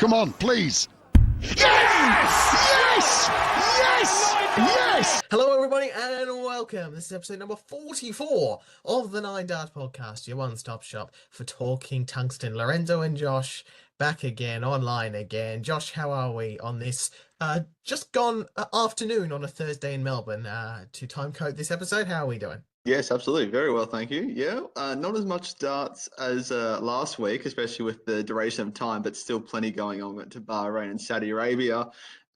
Come on, please. Yes! Yes! Yes! Yes! Hello, everybody, and welcome. This is episode number 44 of the Nine Darts Podcast, your one-stop shop for talking tungsten. Lorenzo and Josh back again, online again. Josh, how are we on this just gone afternoon on a Thursday in Melbourne to time code this episode? How are we doing? Yes, absolutely. Very well, thank you. Yeah, not as much darts as last week, especially with the duration of time, but still plenty going on. Went to Bahrain and Saudi Arabia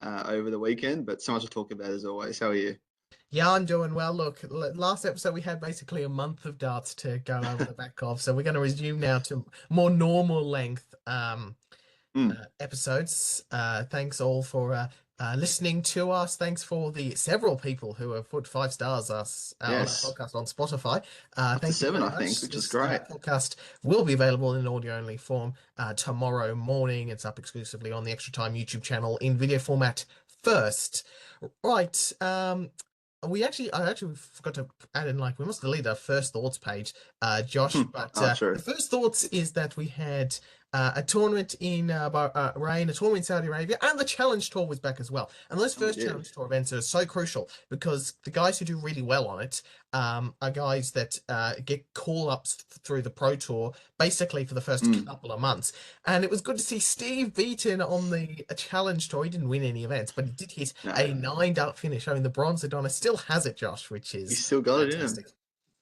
over the weekend, but so much to talk about as always. How are you? Yeah, I'm doing well. Look, last episode we had basically a month of darts to go over the back of, so we're going to resume now to more normal length episodes. Thanks all for listening to us. Thanks for the several people who have put 5 stars us on our Yes. podcast on Spotify. Up to Thank you 7, very I think, much. which is This great. podcast will be available in audio-only form tomorrow morning. It's up exclusively on the Extra Time YouTube channel in video format first. Right. I actually forgot to add in, we must delete our first thoughts page, Josh. But true. the first thoughts is that we had a tournament in Bahrain, a tournament in Saudi Arabia, and the Challenge Tour was back as well. And those first Challenge Tour events are so crucial because the guys who do really well on it are guys that get call-ups through the Pro Tour basically for the first couple of months. And it was good to see Steve Beaton on the Challenge Tour. He didn't win any events, but he did hit a 9-dart finish, showing the bronze Adonis still has it, Josh, which is He's still got fantastic. it in him.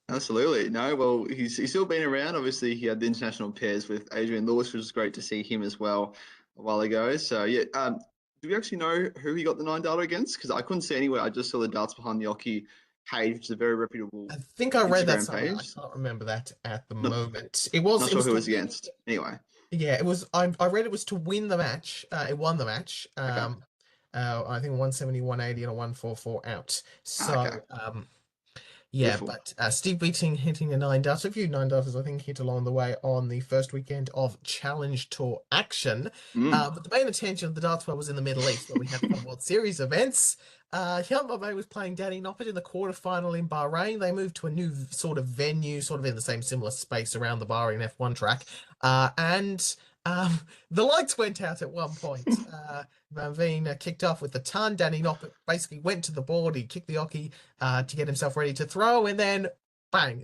Absolutely. No, well, he's still been around. Obviously, he had the international pairs with Adrian Lewis, which was great to see him as well a while ago. So, yeah, do we actually know who he got the 9-darter against? Because I couldn't see anywhere. I just saw the darts behind the Oki page, which is a very reputable I think I read that Instagram somewhere. page. I can't remember that at the Not- moment. It was. Not It sure was who it to was win- against. Anyway, Yeah, it was. I read it was to win the match. It won the match. Okay. I think 170, 180, and a 144 out. So, Okay. yeah, Beautiful. but Steve Beating hitting a 9-darter. A few 9-darters, I think, hit along the way on the first weekend of Challenge Tour action. But the main attention of the darts world was in the Middle East, where we had the World Series events. Hyun Mbappe was playing Danny Noppert in the quarterfinal in Bahrain. They moved to a new sort of venue, sort of in the same similar space around the Bahrain F1 track. And the lights went out at one point. Van Veen kicked off with the ton. Danny Noppert basically went to the board. He kicked the Oki to get himself ready to throw, and then bang,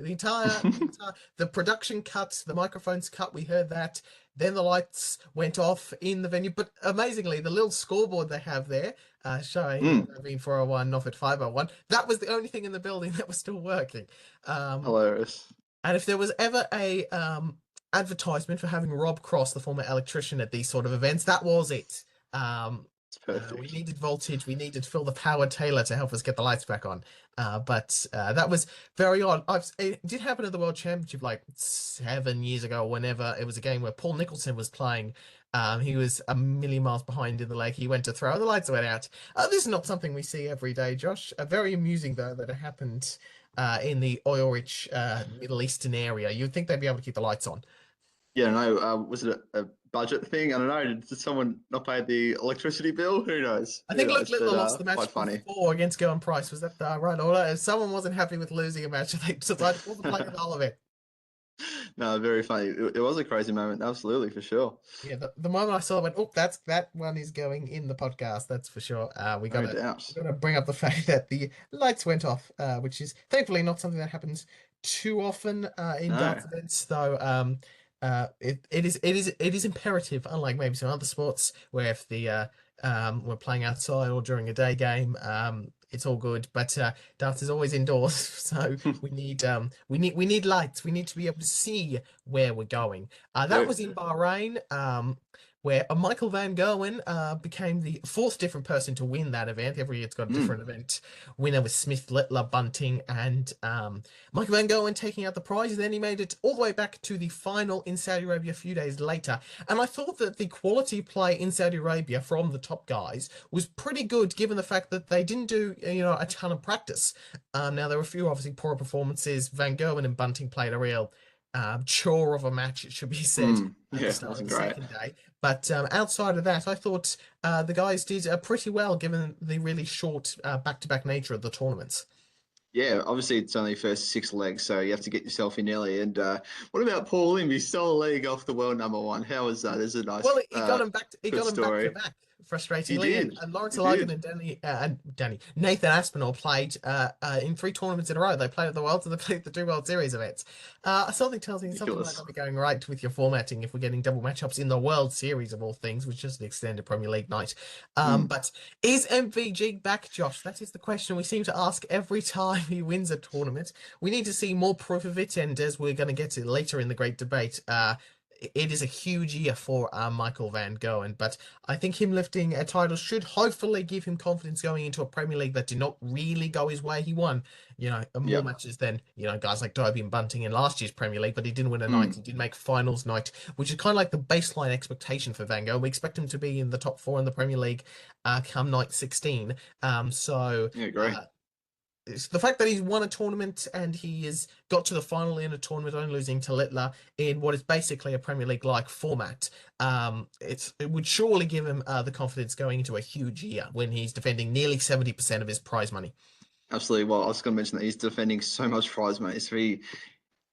the production cut, the microphones cut. We heard that. Then the lights went off in the venue. But amazingly, the little scoreboard they have there showing Van Veen 401, Noppert 501, that was the only thing in the building that was still working. Hilarious. And if there was ever a advertisement for having Rob Cross, the former electrician, at these sort of events, that was it. It's perfect. We needed voltage. We needed Phil the Power Taylor to help us get the lights back on. But that was very odd. It did happen at the World Championship 7 years ago, whenever it was a game where Paul Nicholson was playing. He was a million miles behind in the leg. He went to throw. The lights went out. This is not something we see every day, Josh. Very amusing, though, that it happened in the oil-rich Middle Eastern area. You'd think they'd be able to keep the lights on. Yeah, no. Was it a budget thing? I don't know. Did someone not pay the electricity bill? Who knows? I think Luke Littler lost the match quite funny. before against Gerwen Price. Was that right order? If someone wasn't happy with losing a match, they decided to pull the plug the whole of it. No, very funny. It was a crazy moment. Absolutely, for sure. Yeah, the moment I saw it, I went, oh, that one is going in the podcast. That's for sure. We got to bring up the fact that the lights went off, which is thankfully not something that happens too often in darts events, though. It is imperative, unlike maybe some other sports where if the we're playing outside or during a day game, it's all good. But darts is always indoors, so we need lights. We need to be able to see where we're going. That was in Bahrain. Where Michael van Gerwen became the 4th different person to win that event. Every year it's got a different event winner, with Smith, Littler, Bunting, and Michael van Gerwen taking out the prize. Then he made it all the way back to the final in Saudi Arabia a few days later. And I thought that the quality play in Saudi Arabia from the top guys was pretty good, given the fact that they didn't do a ton of practice. Now, there were a few obviously poor performances. Van Gerwen and Bunting played a real chore of a match, it should be said, at the start of the second day. But outside of that, I thought the guys did pretty well, given the really short back-to-back nature of the tournaments. Yeah, obviously it's only first 6 legs, so you have to get yourself in early. And what about Paul Lim? He stole a leg off the world #1. How was that? Is a nice, Well, he got him back. He good got him back to story. back, He frustratingly. And, did. Lawrence He Alagan did. and Nathan Aspinall played in 3 tournaments in a row. They played at the Worlds and they played the 2 World Series events. Something tells me something might Ridiculous. not be going right with your formatting if we're getting double matchups in the World Series of all things, which is an extended Premier League night. Mm, But is MVG back, Josh? That is the question we seem to ask every time he wins a tournament. We need to see more proof of it, and as we're going to get to later in the great debate, it is a huge year for Michael van Gerwen, but I think him lifting a title should hopefully give him confidence going into a Premier League that did not really go his way. He won, more yeah. matches than, guys like Dobie and Bunting in last year's Premier League, but he didn't win a night. Mm, He did make finals night, which is kind of like the baseline expectation for Van Gerwen. We expect him to be in the top 4 in the Premier League come night 16. So yeah, great. it's the fact that he's won a tournament and he has got to the final in a tournament, only losing to Littler in what is basically a Premier League-like format. It would surely give him the confidence going into a huge year when he's defending nearly 70% of his prize money. Absolutely. Well, I was going to mention that he's defending so much prize money. So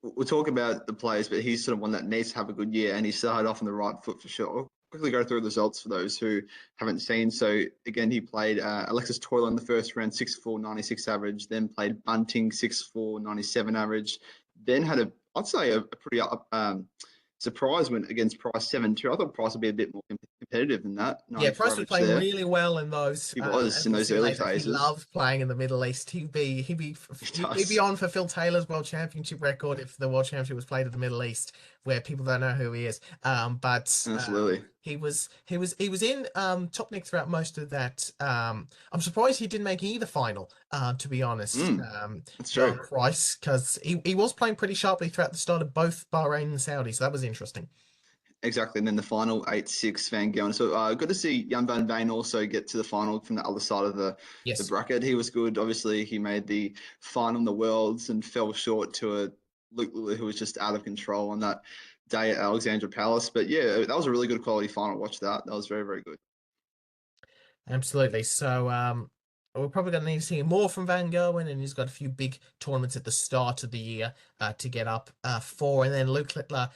we'll talk about the players, but he's sort of one that needs to have a good year, and he started off on the right foot for sure. I'll quickly go through the results for those who haven't seen. So again, he played Alexis Toiler in the first round, 6'4", 96 average. Then played Bunting, 6'4", 97 average. Then had I'd say a pretty surprise win against Price 7-2. I thought Price would be a bit more competitive than that, Yeah, 94 Price was average playing there. really well in those. He was As in we'll those see early later, he phases. loved playing in the Middle East. He He'd be does. on for Phil Taylor's World Championship record if the World Championship was played in the Middle East, where people don't know who he is. But Absolutely. he was in top Nick throughout most of that. I'm surprised he didn't make either final. To be honest, That's true. Price, because he was playing pretty sharply throughout the start of both Bahrain and Saudi, so that was interesting. Exactly. And then the final 8-6 Van Gogh. So good to see Jan van Veen also get to the final from the other side of the Yes. bracket. He was good. Obviously, he made the final in the Worlds and fell short to a Luke Lula who was just out of control on that day at Alexandra Palace. But yeah, that was a really good quality final. Watch that. That was very, very good. Absolutely. So we're probably going to need to see more from Van Gerwen, and he's got a few big tournaments at the start of the year to get up for. And then Luke Littler,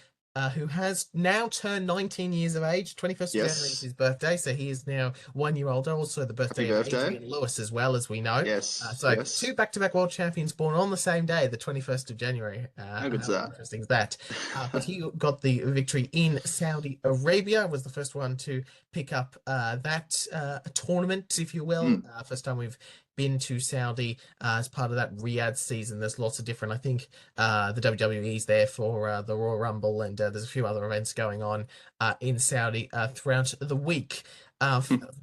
who has now turned 19 years of age. 21st of January is Yes. his birthday, so he is now 1 year older. Also, the Happy birthday of birthday. Adrian Lewis as well, as we know. Yes. So two Yes. back-to-back world champions born on the same day, the 21st of January. How good's How that? interesting is that? But he got the victory in Saudi Arabia, was the first one to pick up that tournament, if you will. Mm. First time we've been to Saudi as part of that Riyadh season. There's lots of different, I think the WWE's there for the Royal Rumble, and there's a few other events going on in Saudi throughout the week.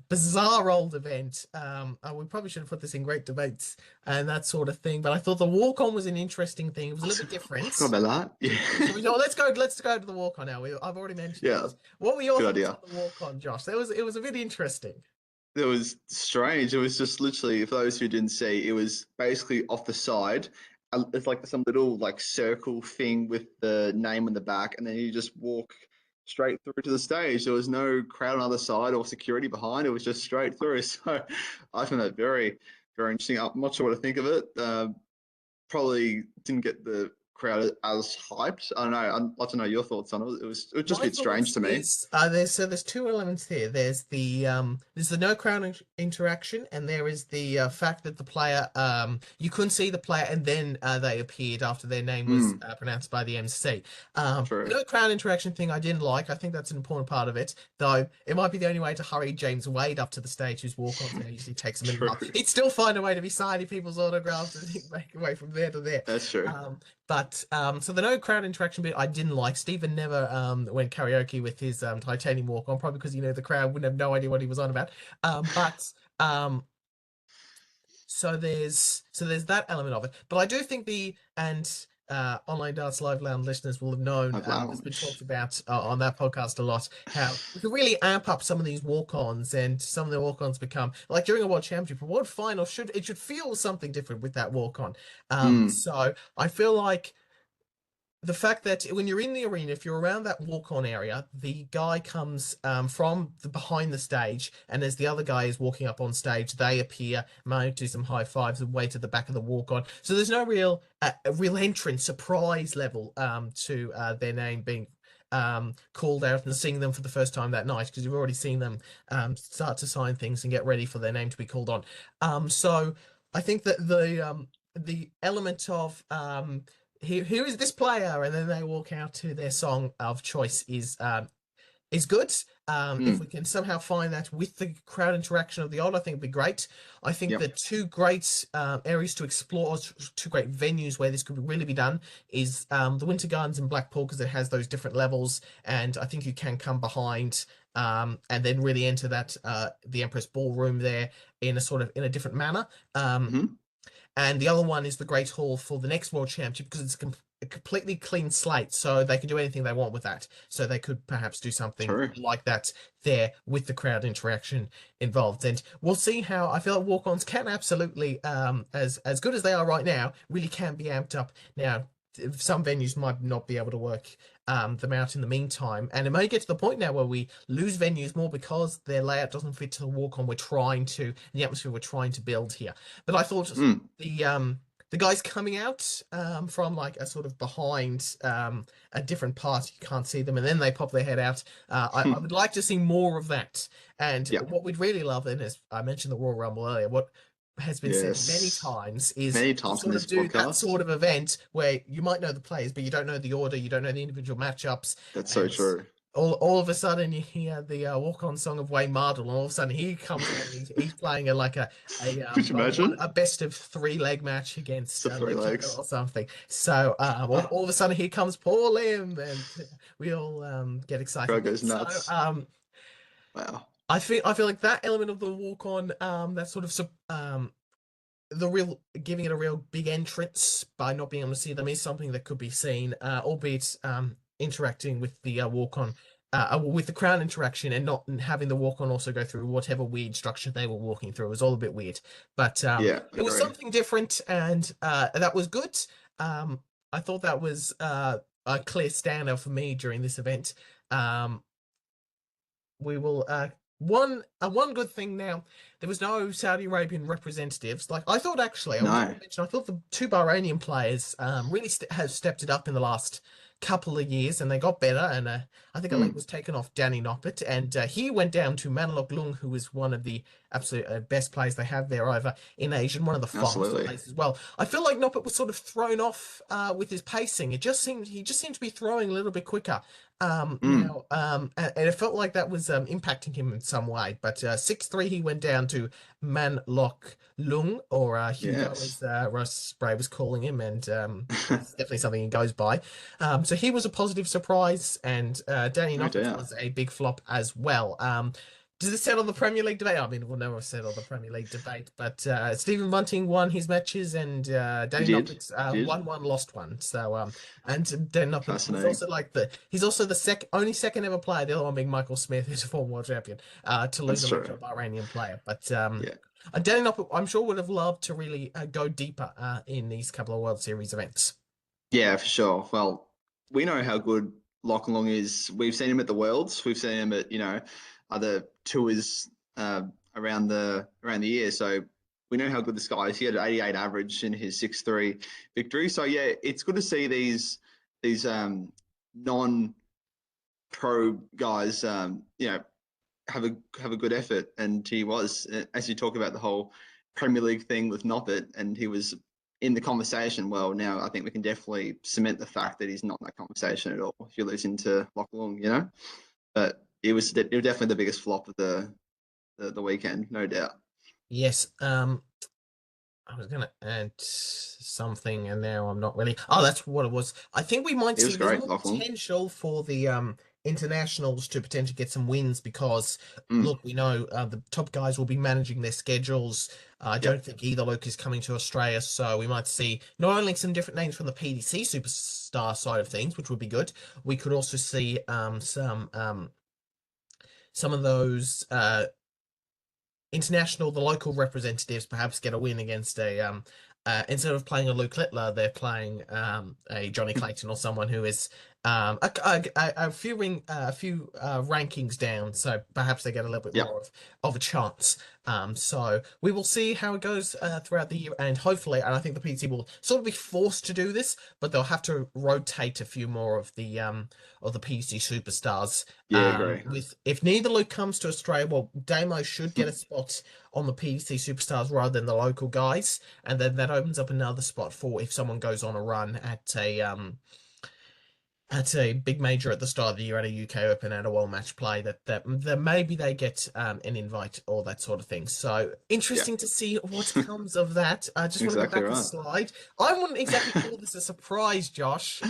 Bizarre old event. We probably should have put this in great debates and that sort of thing, but I thought the walk-on was an interesting thing. It was a little bit I forgot different. about that. So Yeah. let's go to the walk-on now. I've already mentioned Yeah. it. What were your Good thoughts idea. on the walk-on, Josh? It was a bit interesting. It was strange. It was just literally, for those who didn't see, it was basically off the side. It's like some little like circle thing with the name on the back, and then you just walk straight through to the stage. There was no crowd on the other side or security behind. It was just straight through. So I found that very, very interesting. I'm not sure what to think of it. Probably didn't get the crowd as hyped. I don't know. I'd like to know your thoughts on it. It was just a My bit strange thoughts to me. is there's two elements here. There's the no crowd interaction, and there is the fact that the player you couldn't see the player, and then they appeared after their name was Hmm. pronounced by the MC. The True. no crowd interaction thing I didn't like. I think that's an important part of it, though. It might be the only way to hurry James Wade up to the stage, whose walk-ons usually takes a minute and a half. True. He'd still find a way to be signing people's autographs and make away from there to there. That's true. But so the no crowd interaction bit I didn't like. Stephen never went karaoke with his titanium walk on, probably because the crowd wouldn't have no idea what he was on about. But so there's that element of it. But I do think online darts live lounge listeners will have known Have there's been talked lounge. about on that podcast a lot how we can really amp up some of these walk-ons, and some of the walk-ons become like during a world championship, a world final should feel something different with that walk-on. Hmm. So I feel like the fact that when you're in the arena, if you're around that walk-on area, the guy comes from the behind the stage, and as the other guy is walking up on stage, they appear, might do some high fives and way to the back of the walk-on. So there's no real a real entrance surprise level to their name being called out and seeing them for the first time that night, because you've already seen them start to sign things and get ready for their name to be called on. So I think that the element of here is this player, and then they walk out to their song of choice is good. If we can somehow find that with the crowd interaction of the old, I think it'd be great. I think the two great areas to explore, two great venues where this could really be done, is the Winter Gardens in Blackpool, because it has those different levels, and I think you can come behind and then really enter that the Empress Ballroom there in a different manner. And the other one is the Great Hall for the next World Championship, because it's a completely clean slate, so they can do anything they want with that. So they could perhaps do something like that there with the crowd interaction involved. And we'll see how. I feel like walk-ons can absolutely, as good as they are right now, really can be amped up. Now, some venues might not be able to work them out in the meantime, and it may get to the point now where we lose venues more because their layout doesn't fit to the walk-on the atmosphere we're trying to build here. But I thought the guys coming out from like a sort of behind a different part, you can't see them, and then they pop their head out. I would like to see more of that. And what we'd really love, and as I mentioned the Royal Rumble earlier, what has been said many times is sort of do that sort of event where you might know the players, but you don't know the order, you don't know the individual matchups. That's so true. All of a sudden you hear the walk-on song of Wayne Mardle, and all of a sudden he comes on, he's playing a best of 3-leg match against or something. So all of a sudden here comes Paul Lim, and we all get excited. Crowd goes nuts. So, wow. I feel like that element of the walk-on, that sort of the real giving it a real big entrance by not being able to see them, is something that could be seen, albeit interacting with the walk-on, with the crowd interaction, and not having the walk-on also go through whatever weird structure they were walking through. It was all a bit weird, but it was something different, and that was good. I thought that was a clear standout for me during this event. We will one good thing now, there was no Saudi Arabian representatives. Like I thought, actually, I thought the two Bahrainian players really have stepped it up in the last couple of years, and they got better. And I think a leg was taken off Danny Noppert, and he went down to Manlok Lung, who is one of the absolute best players they have there over in Asia, and one of the fastest players as well. I feel like Noppert was sort of thrown off with his pacing. He just seemed to be throwing a little bit quicker. And it felt like that was impacting him in some way. But 6-3, he went down to Manlok Lung, or Hugo, as Russ Spray was calling him, and it's definitely something he goes by. So he was a positive surprise, and Danny Noppert was a big flop as well. Does it settle the Premier League debate? I mean, we'll never settle the Premier League debate, but Stephen Bunting won his matches, and Danny Noppert won one, lost one. So, and Danny Noppert was also he's also the only second ever player, the other one being Michael Smith, who's a former world champion, to lose a Bahrainian player. But Danny Noppert, I'm sure, would have loved to really go deeper in these couple of World Series events. Yeah, for sure. Well, we know how good Lock Long is. We've seen him at the Worlds. We've seen him at, other tours around the year. So we know how good this guy is. He had an 88 average in his 6-3 victory. So yeah, it's good to see these non-pro guys, have a good effort. And he was, as you talk about the whole Premier League thing with Noppert, and he was in the conversation. Well, now I think we can definitely cement the fact that he's not in that conversation at all if you're losing to Lock Long, But it was definitely the biggest flop of the weekend, no doubt. Yes. I was going to add something, and now I'm not really. Oh, that's what it was. I think we might see more potential for the internationals to potentially get some wins, because look, we know the top guys will be managing their schedules. I don't think either Luke is coming to Australia, so we might see not only some different names from the PDC Superstar side of things, which would be good. We could also see some of those the local representatives perhaps get a win against a instead of playing a Luke Littler, they're playing a Johnny Clayton or someone who is a few rankings down, so perhaps they get a little bit Yeah. more of a chance. So we will see how it goes throughout the year, and hopefully, and I think the PC will sort of be forced to do this, but they'll have to rotate a few more of the PC superstars. Yeah, agree. With if neither Luke comes to Australia, well, Damo should get a spot on the PC superstars rather than the local guys, and then that opens up another spot for if someone goes on a run at a big major at the start of the year, at a UK Open, at a World Match Play, that maybe they get an invite or that sort of thing. So interesting to see what comes of that. I just want to go Exactly back a right. slide. I wouldn't exactly call this a surprise, Josh.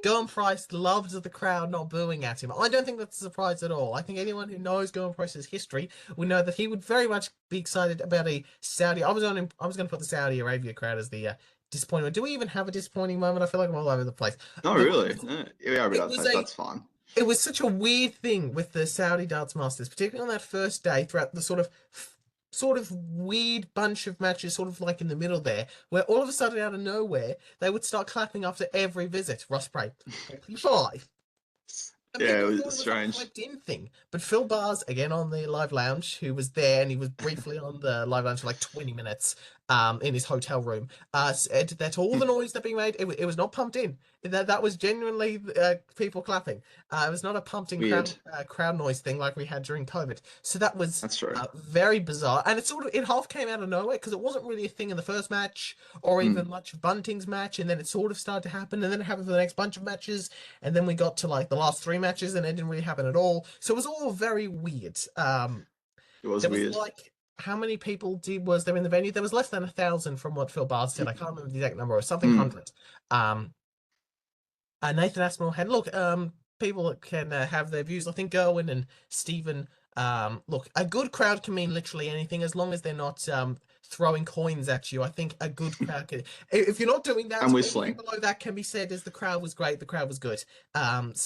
Gerwen Price loved the crowd not booing at him. I don't think that's a surprise at all. I think anyone who knows Gerwen Price's history would know that he would very much be excited about a Saudi. I was going to put the Saudi Arabia crowd as the disappointment. Do we even have a disappointing moment? I feel like I'm all over the place. No, really. No. Yeah, that's fine. It was such a weird thing with the Saudi Darts Masters, particularly on that first day, throughout the sort of weird bunch of matches, sort of like in the middle there, where all of a sudden out of nowhere they would start clapping after every visit. Ross Bray, 45. And Yeah, it people was thought it was strange. a piped-in thing. But Phil Bars, again on the live lounge, who was there, and he was briefly on the live lounge for like 20 minutes in his hotel room, said that all the noise that being made, it was not pumped in. That was genuinely people clapping. It was not a pumped-in crowd noise thing like we had during COVID. So That's true. very bizarre. And it half came out of nowhere because it wasn't really a thing in the first match or even much of Bunting's match. And then it sort of started to happen. And then it happened for the next bunch of matches. And then we got to like the last 3 matches and it didn't really happen at all. So it was all very weird. It was there weird. was like how many people was there in the venue? There was less than 1,000 from what Phil Bard said. I can't remember the exact number, or something hundred. Nathan Aspinall had people can have their views. I think Gerwen and Stephen. Look, a good crowd can mean literally anything as long as they're not throwing coins at you. I think a good crowd can. If you're not doing that, and whistling anything below that can be said as the crowd was great, the crowd was good. And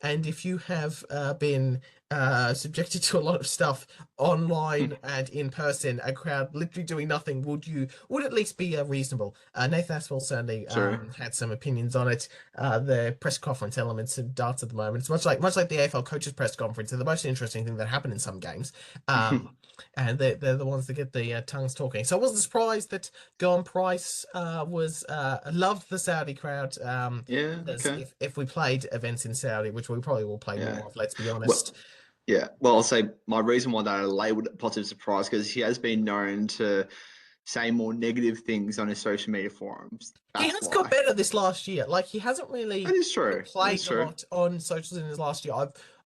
if you have been subjected to a lot of stuff online and in person, a crowd literally doing nothing would at least be reasonable. Nathan Aspinall certainly had some opinions on it. The press conference elements of darts at the moment, it's much like the AFL coaches press conference, they're the most interesting thing that happened in some games. And they're the ones that get the tongues talking. So I wasn't surprised that Gerwen Price loved the Saudi crowd. Yeah, okay. If we played events in Saudi, which we probably will play more of, let's be honest. Well, I'll say my reason why that I labeled it positive surprise, because he has been known to say more negative things on his social media forums. He has got better this last year. Like, he hasn't really That is true. played a lot on socials in his last year.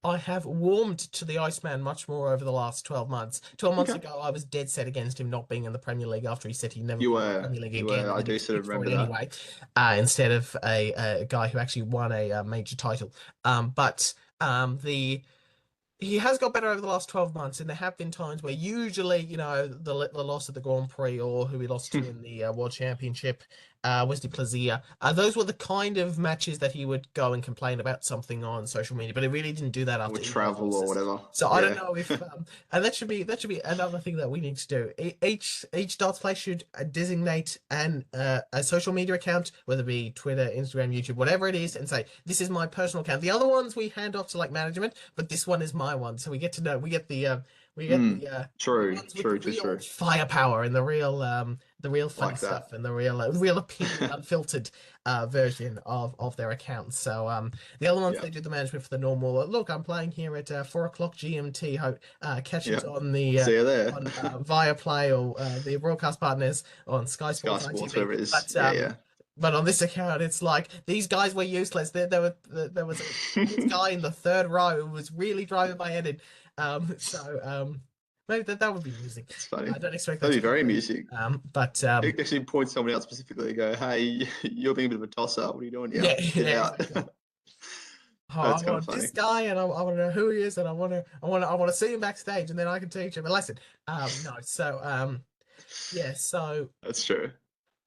I have warmed to the Iceman much more over the last 12 months. 12 months ago, I was dead set against him not being in the Premier League after he said he'd never play in the Premier League again. I do sort of remember that. Anyway, instead of a guy who actually won a major title. He has got better over the last 12 months, and there have been times where usually, the loss of the Grand Prix or who he lost to in the World Championship, Wesley Plaisir, those were the kind of matches that he would go and complain about something on social media, but he really didn't do that after travel or whatever. So I don't know if, and that should be another thing that we need to do. Each darts place should designate a social media account, whether it be Twitter, Instagram, YouTube, whatever it is, and say, this is my personal account. The other ones we hand off to like management, but this one is my one. So we get to know, we get the true firepower and the real fun stuff and the real opinion unfiltered version of their accounts. So the other ones they do the management for the normal. Look, I'm playing here at 4:00 GMT. Hope catch it on the Viaplay or the broadcast partners on Sky Sports, whatever it is. But on this account, it's like these guys were useless. There was a guy in the third row who was really driving my head in. Maybe that would be amusing. It's funny. I don't expect that. That'd be very amusing. But actually point someone out specifically. Go, hey, you're being a bit of a tosser. What are you doing? Exactly. I want this guy, and I want to know who he is, and I want to see him backstage, and then I can teach him a lesson. So that's true.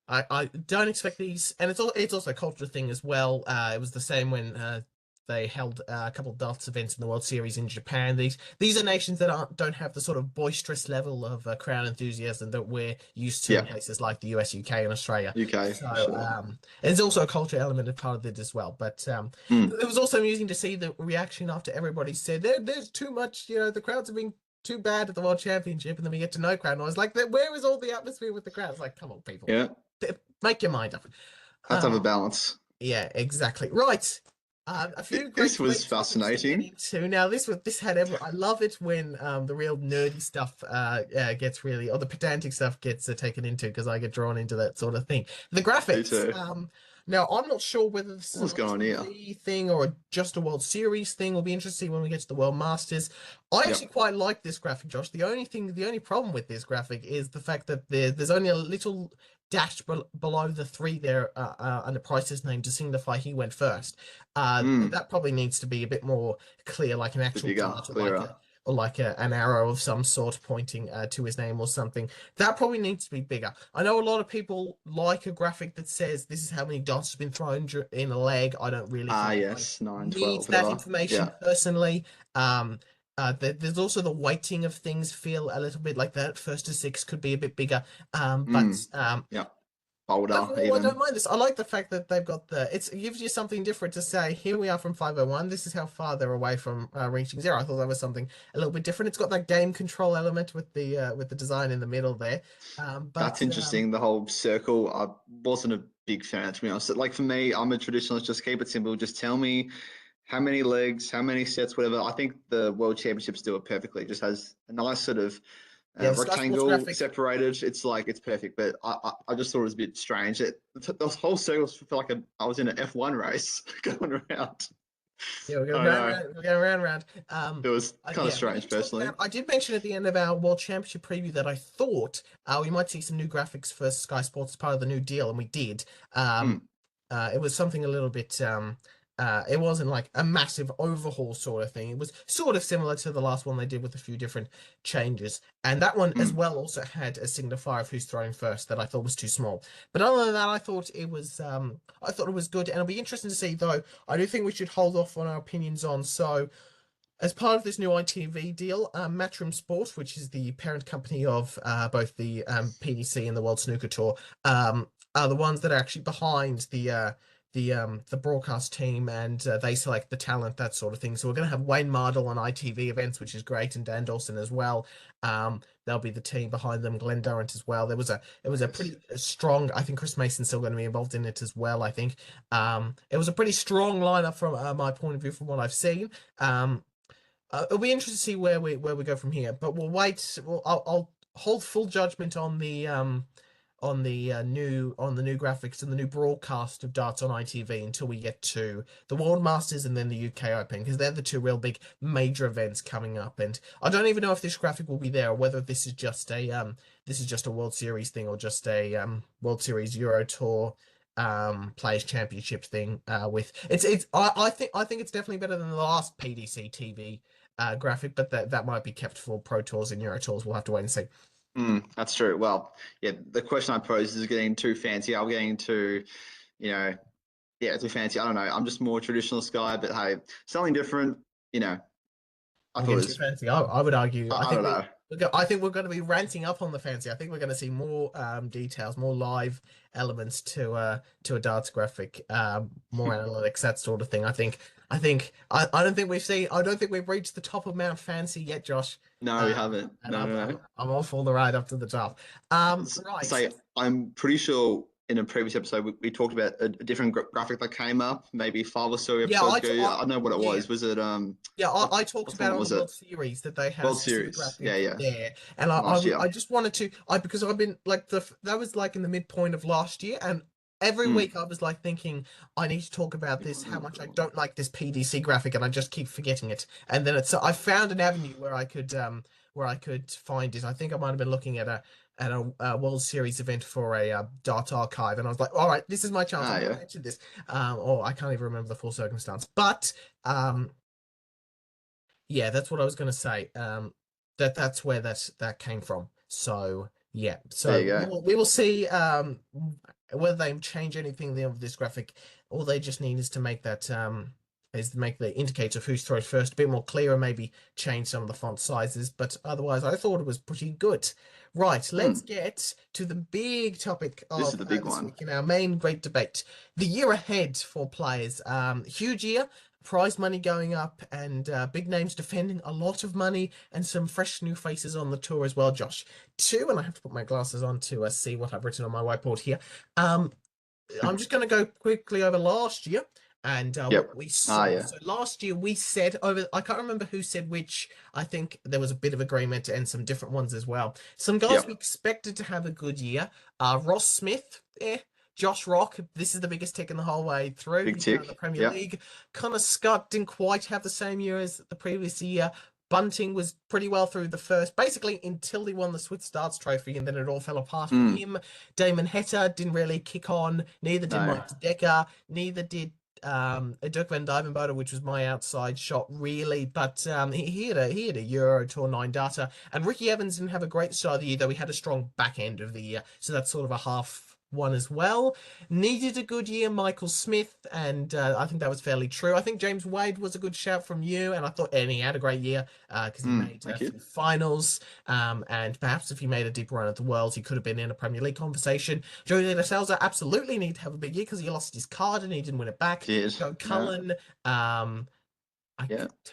I don't expect these, and it's also a cultural thing as well. It was the same when They held a couple of darts events in the World Series in Japan. These are nations that don't have the sort of boisterous level of crowd enthusiasm that we're used to in Yeah, places like the US, UK, and Australia. UK for So sure. there's also a cultural element of part of it as well. But Mm. it was also amusing to see the reaction after everybody said there's too much. The crowds are being too bad at the World Championship, and then we get to no crowd. And I was like, where is all the atmosphere with the crowd? It's like, come on, people, Yeah, make your mind up. have to have a balance. Yeah, exactly. Right. A few great This was debate topics to get fascinating. into. Now, this had I love it when the real nerdy stuff gets really, or the pedantic stuff gets taken into, because I get drawn into that sort of thing. The Me graphics. too. Now I'm not sure whether this is an What's going on here? ITV thing or just a World Series thing. Will be interesting when we get to the World Masters. I actually quite like this graphic, Josh. The only problem with this graphic is the fact that there's only a little dash below the 3 there under Price's name to signify he went first. That probably needs to be a bit more clear, like an actual Bigger, dart clearer. or like an arrow of some sort pointing to his name or something. That probably needs to be bigger. I know a lot of people like a graphic that says this is how many dots have been thrown in a leg. I don't really think Yes, 9, need 12, that whatever. information personally. There's also the weighting of things feel a little bit like that. 1st to 6 could be a bit bigger. Yeah, bolder Overall, I even. don't mind this. I like the fact that they've got it gives you something different to say. Here we are from 501. This is how far they're away from reaching 0. I thought that was something a little bit different. It's got that game control element with the design in the middle there. That's interesting. The whole circle. I wasn't a big fan, to be honest. Like for me, I'm a traditionalist. Just keep it simple. Just tell me how many legs, how many sets, whatever. I think the World Championships do it perfectly. It just has a nice sort of Yeah, the Sky Sports rectangle graphic. separated. It's like it's perfect. But I just thought it was a bit strange. The whole circle felt like I was in an F1 race going around. Yeah, we're I going don't round, know. round, we're going round, round. It was kind of Yeah, we strange, didn't talk personally. about. I did mention at the end of our World Championship preview that I thought we might see some new graphics for Sky Sports as part of the new deal, and we did. It was something a little bit. It wasn't like a massive overhaul sort of thing. It was sort of similar to the last one they did with a few different changes, and that one as well also had a signifier of who's throwing first that I thought was too small. But other than that, I thought it was. I thought it was good, and it'll be interesting to see. Though I do think we should hold off on our opinions on. So, as part of this new ITV deal, Matchroom Sport, which is the parent company of both the PDC and the World Snooker Tour, are the ones that are actually behind the broadcast team, and they select the talent, that sort of thing. So we're going to have Wayne Mardle on ITV events, which is great, and Dan Dawson as well. They'll be the team behind them. Glenn Durrant as well. It was a pretty strong. I think Chris Mason's still going to be involved in it as well. I think it was a pretty strong lineup from my point of view, from what I've seen. It'll be interesting to see where we go from here, but we'll wait. I'll hold full judgment on the new graphics and the new broadcast of darts on ITV until we get to the World Masters and then the UK Open, because they're the two real big major events coming up. And I don't even know if this graphic will be there, or whether this is just a World Series thing, or just a World Series Euro Tour Players Championship thing. I think it's definitely better than the last PDC TV graphic, but that might be kept for Pro Tours and Euro Tours. We'll have to wait and see. That's true. Well, yeah, the question I posed is getting too fancy. I'm getting too, too fancy. I don't know. I'm just more traditionalist guy, but hey, something different, I thought it Against was, your fancy, I would argue. I don't know. I think we're going to be ranting up on the fancy. I think we're going to see more details, more live elements to a darts graphic, more analytics, that sort of thing. I don't think we've seen. I don't think we've reached the top of Mount Fancy yet, Josh. No, we haven't. And No. I'm all for the ride up to the top. Right. So I'm pretty sure in a previous episode we talked about a different graphic that came up maybe 5 or so episodes ago. I don't know what it was. Was it I talked about it on the World Series that they had World a specific Series. graphic there, and Last year. I just wanted to because I've been like that was like in the midpoint of last year, and every week I was like thinking I need to talk about this, how much I don't like this PDC graphic, and I just keep forgetting it. And then I found an avenue where I could find it. I think I might have been looking at a World Series event for a Dart Archive, and I was like, all right, this is my chance. I'm going to mention this. Or I can't even remember the full circumstance, but yeah, that's what I was going to say. That's where that came from. So yeah, so we will see whether they change anything of this graphic. All they just need is to make that is to make the indicator of who's throws first a bit more clear and maybe change some of the font sizes. But otherwise, I thought it was pretty good. Right, let's get to the big topic This of is the big this one. week in our main great debate. The year ahead for players. Huge year, prize money going up, and big names defending a lot of money, and some fresh new faces on the tour as well, Josh. Two, and I have to put my glasses on to see what I've written on my whiteboard here. I'm just going to go quickly over last year and what we saw. Yeah. So last year we said over, I can't remember who said which. I think there was a bit of agreement and some different ones as well. Some guys we expected to have a good year. Ross Smith, Josh Rock, this is the biggest tick in the whole way through. Big He's tick. now in the Premier League. Connor Scott didn't quite have the same year as the previous year. Bunting was pretty well through the first, basically until he won the Swiss Starts Trophy, and then it all fell apart for him. Damon Heta didn't really kick on. Neither did Mike Decker. Neither did Dirk van Dijvenbode, which was my outside shot, really. But he had a Euro Tour 9 data. And Ricky Evans didn't have a great start of the year, though he had a strong back end of the year. So that's sort of a half one as well. Needed a good year, Michael Smith, and I think that was fairly true. I think James Wade was a good shout from you, and he had a great year because he made a few finals, and perhaps if he made a deeper run at the Worlds, he could have been in a Premier League conversation. Joey De Souza absolutely need to have a big year because he lost his card and he didn't win it back. Joe Cullen,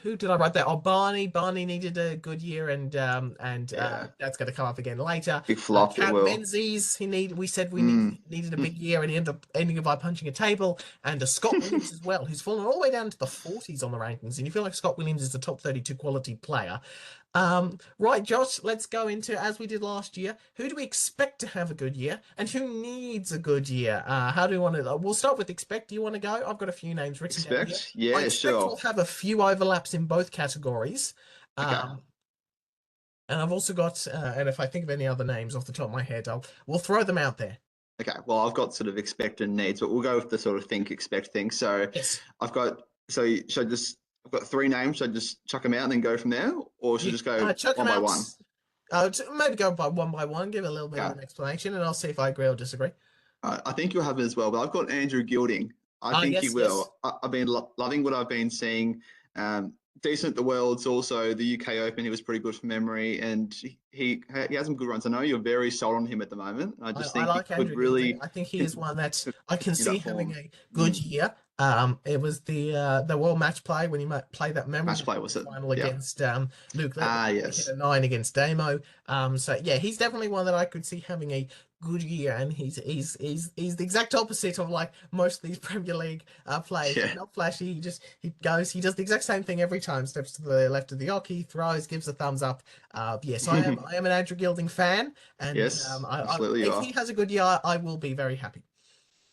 who did I write there? Oh, Barney. Barney needed a good year, and that's going to come up again later. Big flop. Cat Menzies, we said we needed a big year, and he ended up ending by punching a table. And Scott Williams as well, who's fallen all the way down to the 40s on the rankings. And you feel like Scott Williams is the top 32 quality player. Right, Josh, let's go into, as we did last year, who do we expect to have a good year and who needs a good year? How do we want to, we'll start with expect. Do you want to go? I've got a few names written down here. Yeah, I expect sure. we'll have a few overlaps in both categories. And I've also got, and if I think of any other names off the top of my head, we'll throw them out there. Okay, well, I've got sort of expect and needs, but we'll go with the sort of think, expect thing. So I've got, I've got three names. Should I just chuck them out and then go from there? Or should I just go one by one? Maybe go by one, give a little bit of an explanation, and I'll see if I agree or disagree. I think you'll have it as well, but I've got Andrew Gilding. I think he will. I've been loving what I've been seeing. Decent at the Worlds, also the UK Open, he was pretty good from memory, and he has some good runs. I know you're very sold on him at the moment. I think like he could Andrew really. Gilding. I think he is one that I can see having a good year. It was the World Match Play when he played that memorable final against Luke. He hit a 9 against Damo. So yeah, he's definitely one that I could see having a good year, and he's the exact opposite of like most of these Premier League players. He's not flashy. He does the exact same thing every time. Steps to the left of the hockey, throws, gives a thumbs up. Yes, I am an Andrew Gilding fan, and absolutely if he has a good year, I will be very happy.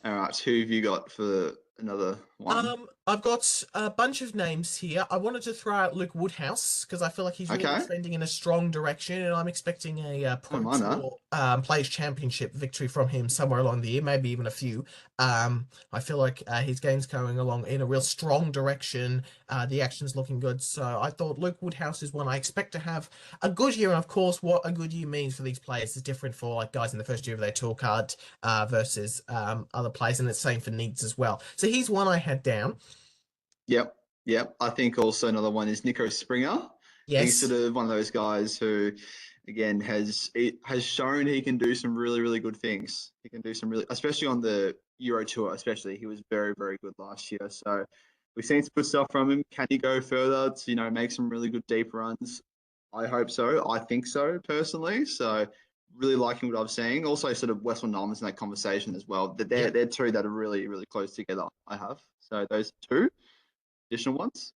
All right, who have you got for another one? I've got a bunch of names here. I wanted to throw out Luke Woodhouse because I feel like he's really trending in a strong direction, and I'm expecting a Pro Tour Players Championship victory from him somewhere along the year, maybe even a few. I feel like his game's going along in a real strong direction. The action's looking good, so I thought Luke Woodhouse is one I expect to have a good year. And of course, what a good year means for these players is different for like guys in the first year of their tour card versus other players, and it's the same for Needs as well. So he's one I had down. Yep. I think also another one is Nico Springer. Yes. He's sort of one of those guys who, again, has shown he can do some really, really good things. He can do some really, especially on the Euro Tour, especially. He was very, very good last year. So we've seen some good stuff from him. Can he go further to, make some really good deep runs? I hope so. I think so, personally. So really liking what I'm seeing. Also, sort of Wessel Nolman's in that conversation as well. They're two that are really, really close together, I have. So those two additional ones.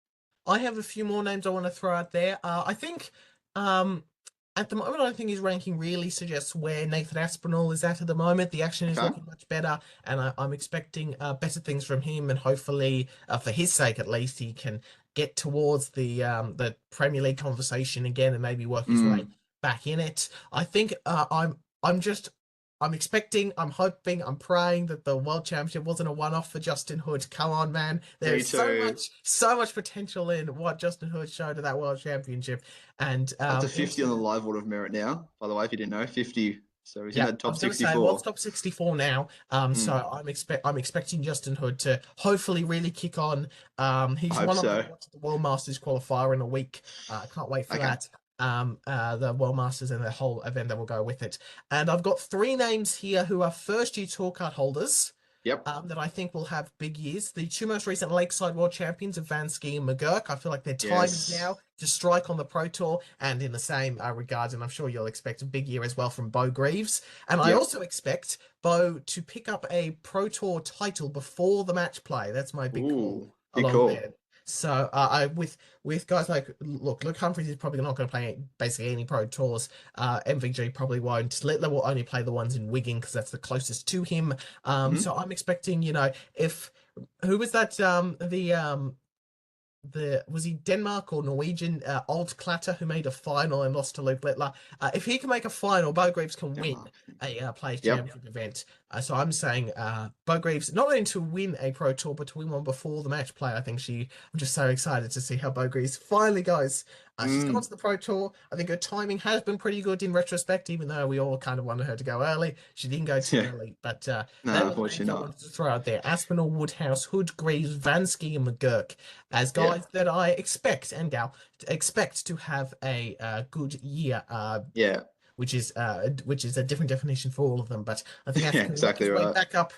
I have a few more names I want to throw out there. I think at the moment, I think his ranking really suggests where Nathan Aspinall is at the moment. The action is looking much better, and I'm expecting better things from him, and hopefully, for his sake at least, he can get towards the Premier League conversation again and maybe work his way back in it. I think I'm expecting, I'm hoping, I'm praying that the World Championship wasn't a one-off for Justin Hood. Come on, man. There's so much potential in what Justin Hood showed at that World Championship. And that's a 50 on the live Order of Merit now, by the way, if you didn't know. 50 So he's in Yeah, that I top was going to say, well, 64. it's top 64 now. So Mm, I'm expecting Justin Hood to hopefully really kick on. I He's hope one I'm going so. to watch the World Masters qualifier in a week. I can't wait for Okay. that. The World Masters and the whole event that will go with it. And I've got three names here who are first year tour card holders. Yep. That I think will have big years. The two most recent Lakeside World Champions of Vansky and McGurk. I feel like their time is Yes. now to strike on the Pro Tour, and in the same regards, and I'm sure you'll expect a big year as well from Bo Greaves. And I Yep. also expect Bo to pick up a Pro Tour title before the match play. That's my big call Ooh, big along there. call. So I with guys like Luke Humphries is probably not going to play basically any Pro Tours. MVG probably won't. Littler will only play the ones in Wigan because that's the closest to him. Hmm. So I'm expecting, if who was that? The was he Denmark or Norwegian Old Clatter who made a final and lost to Luke Littler. If he can make a final, Bo Greaves can win Denmark. a Players Yep. Championship event. So I'm saying Bo Greaves not only to win a Pro Tour but to win one before the match play. I'm just so excited to see how Bo Greaves finally goes. She's gone Mm. to the Pro Tour. I think her timing has been pretty good in retrospect, even though we all kind of wanted her to go early. She didn't go too Yeah. early, but they No, were the names unfortunately I not. wanted to throw out there: Aspinall, Woodhouse, Hood, Greaves, Vansky, and McGurk as Yeah. guys that I expect and gal expect to have a good year. Yeah. Which is a different definition for all of them. But I think Yeah. Ash can work Exactly his way right. back up,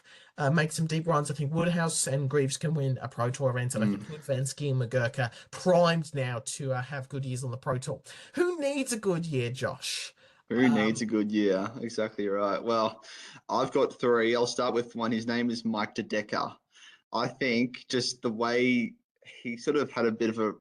make some deep runs. I think Woodhouse and Greaves can win a Pro Tour event, and I Mm. think Hood, Vansky, and McGurk are primed now to have good years on the Pro Tour. Who needs a good year, Josh? Who needs a good year? Exactly right. Well, I've got three. I'll start with one. His name is Mike De Decker. I think just the way he sort of had a bit of a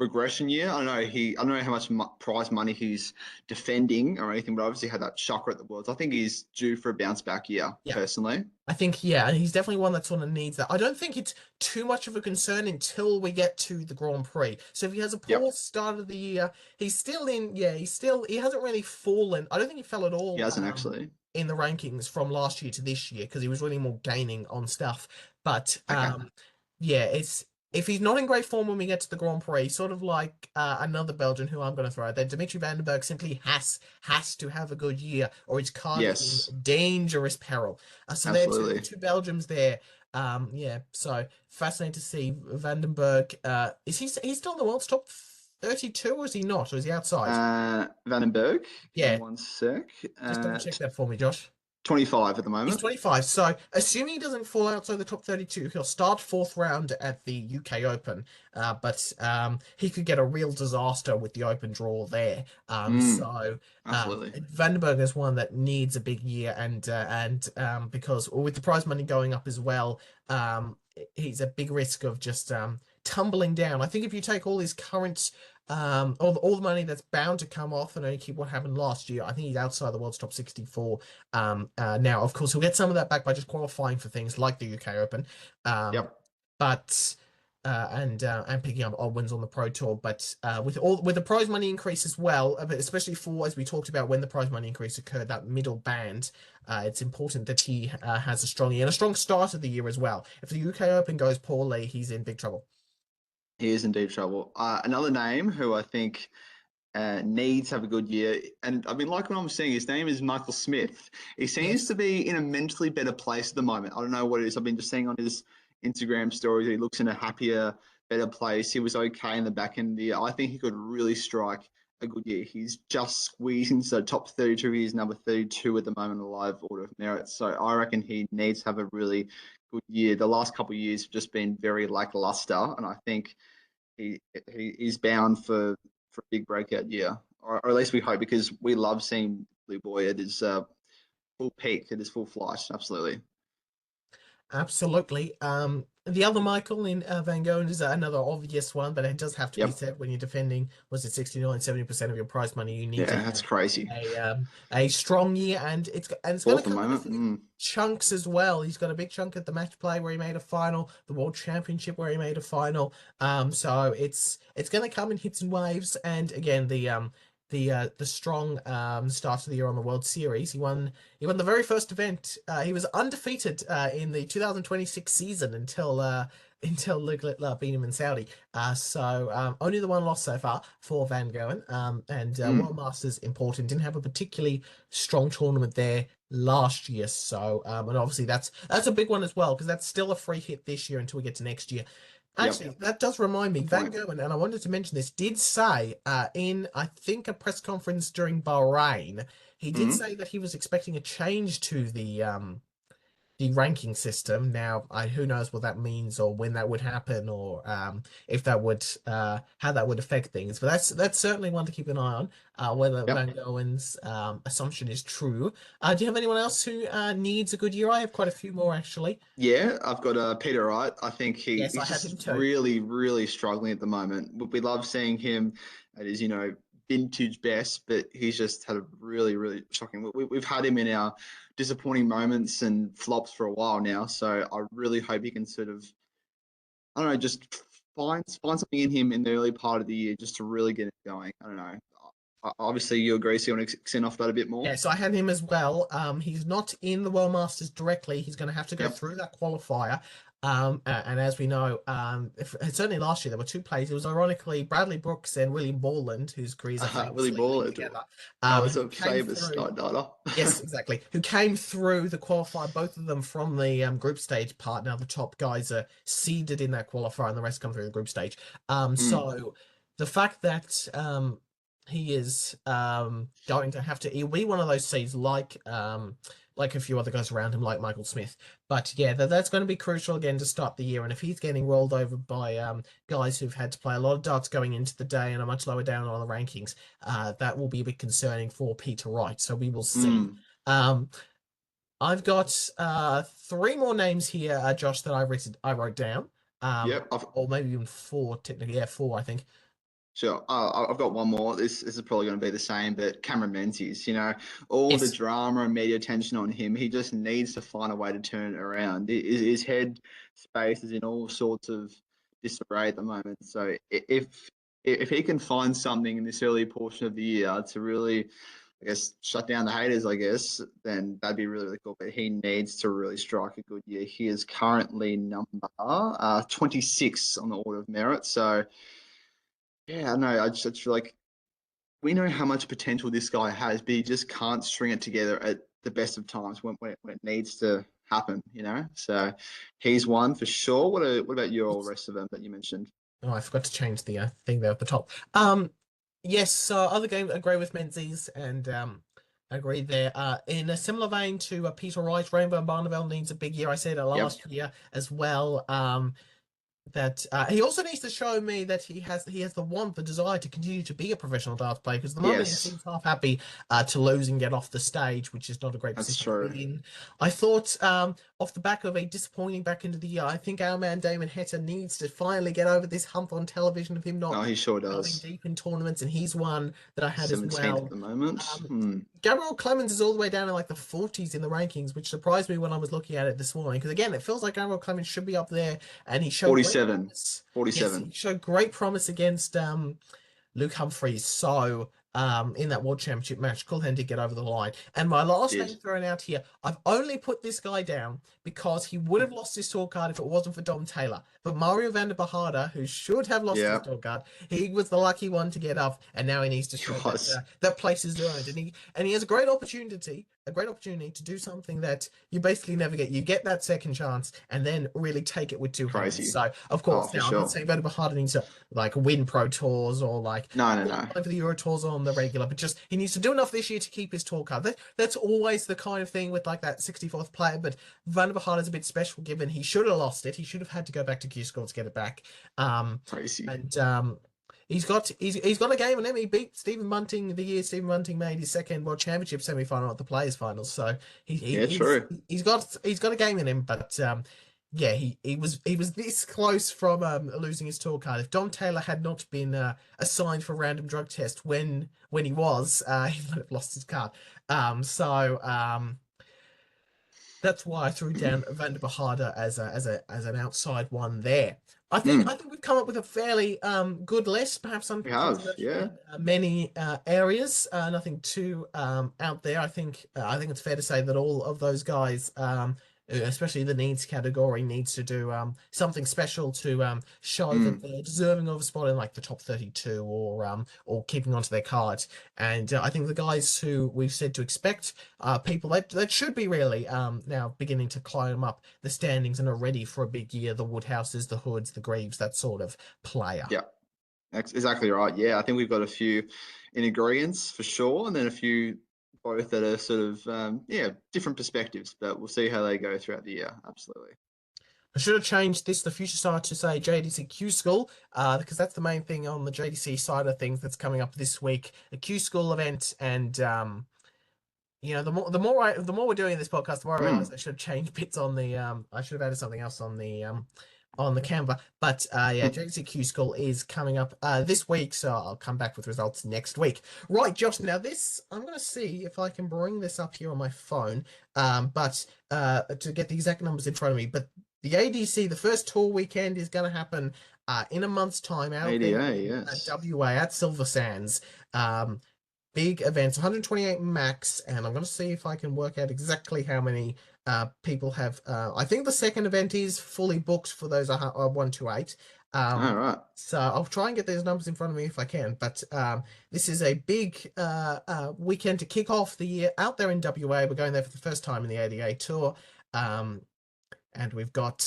regression year. I don't know how much prize money he's defending or anything, but obviously had that shocker at the Worlds. I think he's due for a bounce back year, Yeah. personally. I think, yeah, and he's definitely one that sort of needs that. I don't think it's too much of a concern until we get to the Grand Prix. So if he has a poor Yep, start of the year, he's still in, yeah, he hasn't really fallen. I don't think he fell at he all hasn't actually. in the rankings from last year to this year because he was really more gaining on stuff. But Okay. yeah, it's if he's not in great form when we get to the Grand Prix, sort of like another Belgian who I'm going to throw out there, Dimitri Van den Berg simply has to have a good year, or his card is in Yes, dangerous peril. So they're the absolutely. two Belgians there. Yeah, so fascinating to see Vandenberg. Is he's still in the world's top 32, or is he not, or is he outside? Van den Berg, give me Yeah, one sec. just double check that for me, Josh. 25 at the He's moment. 25, so assuming he doesn't fall outside the top 32, he'll start fourth round at the UK Open. But he could get a real disaster with the open draw there. Mm, absolutely. Vandenberg is one that needs a big year, and because with the prize money going up as well, he's a big risk of just tumbling down. I think if you take all his current all the money that's bound to come off and only keep what happened last year, I think he's outside the world's top 64 now. Of course, he'll get some of that back by just qualifying for things like the UK Open, um, Yep. but and picking up odd wins on the Pro Tour. But with the prize money increase as well, but especially for as we talked about when the prize money increase occurred, that middle band, it's important that he has a strong year and a strong start of the year as well. If the UK Open goes poorly, he's in big trouble. He is in deep trouble. Another name who I think needs to have a good year, and I mean, like what I'm saying, his name is Michael Smith. He seems Yes. to be in a mentally better place at the moment. I don't know what it is. I've been just seeing on his Instagram stories that he looks in a happier, better place. He was okay in the back end of the year. I think he could really strike a good year. He's just squeezing so top 32. He's number 32 at the moment in the live order of merit. So I reckon he needs to have a really good year. The last couple of years have just been very lackluster, and I think he he is bound for a big breakout year, or at least we hope, because we love seeing Blue Boy at his full peak, at his full flight. Absolutely. Absolutely. The other Michael in Van Gogh is another obvious one, but it does have to be Yep. said when you're defending, was it 69, 70% of your prize money, you need to Yeah, that's have crazy. a strong year, and it's going Fourth to at the come in a moment. few Mm. chunks as well. He's got a big chunk at the match play where he made a final, the World Championship where he made a final. So it's going to come in hits and waves, and again the strong start of the year on the World Series. He won the very first event. He was undefeated in the 2026 season until until Luke Littler beat him in Saudi. So only the one loss so far for Van Gerwen. And World Masters important. Didn't have a particularly strong tournament there last year. So and obviously that's a big one as well, because that's still a free hit this year until we get to next year. Actually, that does remind me, Van Gerwen, and I wanted to mention this, did say in, I think, a press conference during Bahrain, he did say that he was expecting a change to the ranking system. Now, who knows what that means, or when that would happen, or if that would how that would affect things. But that's certainly one to keep an eye on, whether Van Gerwen's assumption is true. Do you have anyone else who needs a good year? I have quite a few more, actually. Yeah, I've got Peter Wright. I think Yes, I he's have him just too. really, really struggling at the moment. We love seeing him at his, vintage best, but he's just had a really, really shocking. We've had him in our disappointing moments and flops for a while now. So I really hope he can sort of, I don't know, just find something in him in the early part of the year just to really get it going. I don't know. Obviously, you agree, so you want to extend off that a bit more? Yeah, so I had him as well. He's not in the World Masters directly. He's going to have to go through that qualifier. And as we know, certainly last year there were two players. It was ironically Bradley Brooks and William Borland, whose careers are Willie famously linked Borland, together. Brothers Who of came famous through. data. Yes, exactly. Who came through the qualifier, both of them from the group stage part. Now the top guys are seeded in that qualifier and the rest come through the group stage. So the fact that he is going to have to, he'll be one of those seeds like a few other guys around him, like Michael Smith. But yeah, that's going to be crucial again to start the year. And if he's getting rolled over by guys who've had to play a lot of darts going into the day and are much lower down on the rankings, that will be a bit concerning for Peter Wright. So we will see. I've got three more names here, Josh, that I wrote down. Or maybe even four, technically. Yeah, four, I think. Sure. I've got one more. This is probably going to be the same, but Cameron Menzies, all the drama and media attention on him, he just needs to find a way to turn it around. His head space is in all sorts of disarray at the moment. So if he can find something in this early portion of the year to really, I guess, shut down the haters, I guess, then that'd be really, really cool. But he needs to really strike a good year. He is currently number 26 on the order of merit. So, yeah, no, I just feel like we know how much potential this guy has, but he just can't string it together at the best of times when it needs to happen, So he's one for sure. What about your rest of them that you mentioned? Oh, I forgot to change the thing there at the top. Yes, so other game agree with Menzies and agree there. In a similar vein to Peter Wright, Rainbow Barnabel needs a big year. I said it last year as well. That he also needs to show me that he has the want, the desire to continue to be a professional darts player. Because at the moment he seems half happy to lose and get off the stage, which is not a great position to be in. I thought off the back of a disappointing back into the year, I think our man Damon Heta needs to finally get over this hump on television of him not he sure going does. deep in tournaments, and he's one that I had as 17th well. at the moment. Gabriel Clemens is all the way down in like the 40s in the rankings, which surprised me when I was looking at it this morning. Because again, it feels like Gabriel Clemens should be up there, and he showed 47. Yes, he showed great promise against Luke Humphreys. So in that World Championship match, cool then did get over the line. And my last name thrown out here, I've only put this guy down because he would have lost his tour card if it wasn't for Dom Taylor. But Mario van der Bajada, who should have lost his tour card, he was the lucky one to get up, and now he needs to show that place is earned. And he has a great opportunity to do something that you basically never get. You get that second chance and then really take it with two hands. So of course, now I'm not saying van der Bajada needs to like win Pro Tours or like no for the Euro Tours on the regular, but just he needs to do enough this year to keep his tour card. That's always the kind of thing with like that 64th player, but Van der Bajada is a bit special given he should have lost it. He should have had to go back to Q School to get it back. Crazy. And he's got a game on him. He beat Stephen Bunting the year Stephen Bunting made his second World Championship semi-final at the Players Finals. So he's got a game in him, but yeah, he was this close from losing his tour card. If Dom Taylor had not been assigned for random drug test when he was, he might have lost his card. That's why I threw down Van der Bajada as an outside one there. I think we've come up with a fairly good list, perhaps uncontroversial in many areas. Nothing too out there. I think it's fair to say that all of those guys especially the needs category, needs to do something special to show that they're deserving of a spot in like the top 32 or keeping onto their cards. And I think the guys who we've said to expect people that should be really now beginning to climb up the standings and are ready for a big year. The Woodhouses, the Hoods, the Greaves, that sort of player. Yeah, that's exactly right. Yeah, I think we've got a few in agreements for sure, and then a few both that are sort of different perspectives, but we'll see how they go throughout the year. Absolutely. I should have changed this, the future side, to say JDC Q School, because that's the main thing on the JDC side of things that's coming up this week. A Q School event, and the more we're doing this podcast, the more I realize I should have changed bits on the I should have added something else on the Canva. But JDC Q School is coming up this week, so I'll come back with results next week. Right, Josh. Now this, I'm going to see if I can bring this up here on my phone, but to get the exact numbers in front of me. But the ADC, the first tour weekend, is going to happen in a month's time out ADA, there in yes. WA at Silver Sands. Big events, 128 max, and I'm going to see if I can work out exactly how many people have. I think the second event is fully booked for those 128. All right. So I'll try and get those numbers in front of me if I can. But this is a big weekend to kick off the year out there in WA. We're going there for the first time in the ADA Tour. And we've got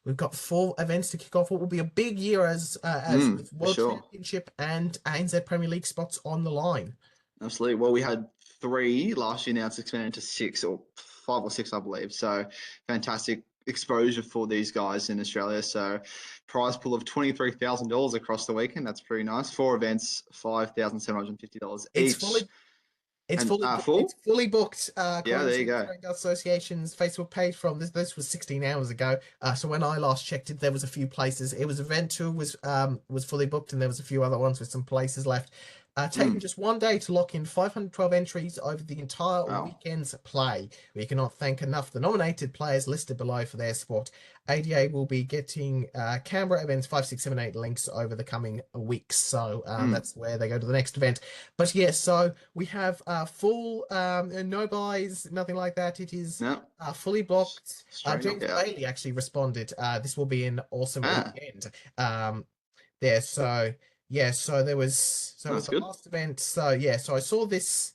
4 events to kick off what will be a big year as with World Championship and ANZ Premier League spots on the line. Absolutely. Well, we had 3 last year. Now it's expanded to 6 or 5 or 6, I believe. So fantastic exposure for these guys in Australia. So prize pool of $23,000 across the weekend. That's pretty nice. 4 events, $5,750 each. It's fully booked. Yeah, there you go. Association's Facebook page from this was 16 hours ago. So when I last checked it, there was a few places. It was event 2 was fully booked, and there was a few other ones with some places left. Taking just one day to lock in 512 entries over the entire weekend's play. We cannot thank enough the nominated players listed below for their support. ADA will be getting Canberra events 5, 6, 7, 8 links over the coming weeks. So that's where they go to the next event. But yes, so we have full no buys, nothing like that. It is fully blocked. James Bailey actually responded. This will be an awesome weekend. So yeah, so there was the last event. So yeah, so I saw this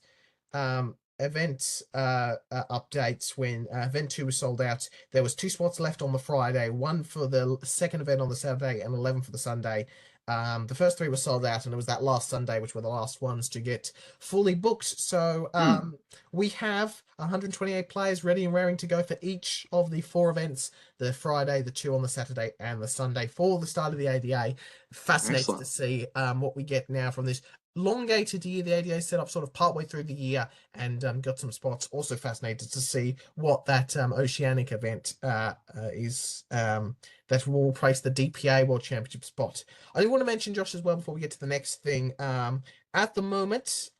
event updates when event 2 was sold out. There was 2 spots left on the Friday, 1 for the second event on the Saturday and 11 for the Sunday. The first 3 were sold out, and it was that last Sunday which were the last ones to get fully booked. So we have 128 players ready and raring to go for each of the 4 events, the Friday, the 2 on the Saturday, and the Sunday for the start of the ADA. Fascinating to see what we get now from this elongated year. The ADA set up sort of partway through the year and got some spots. Also fascinated to see what that Oceanic event is that will replace the DPA World Championship spot. I do want to mention, Josh, as well, before we get to the next thing. At the moment,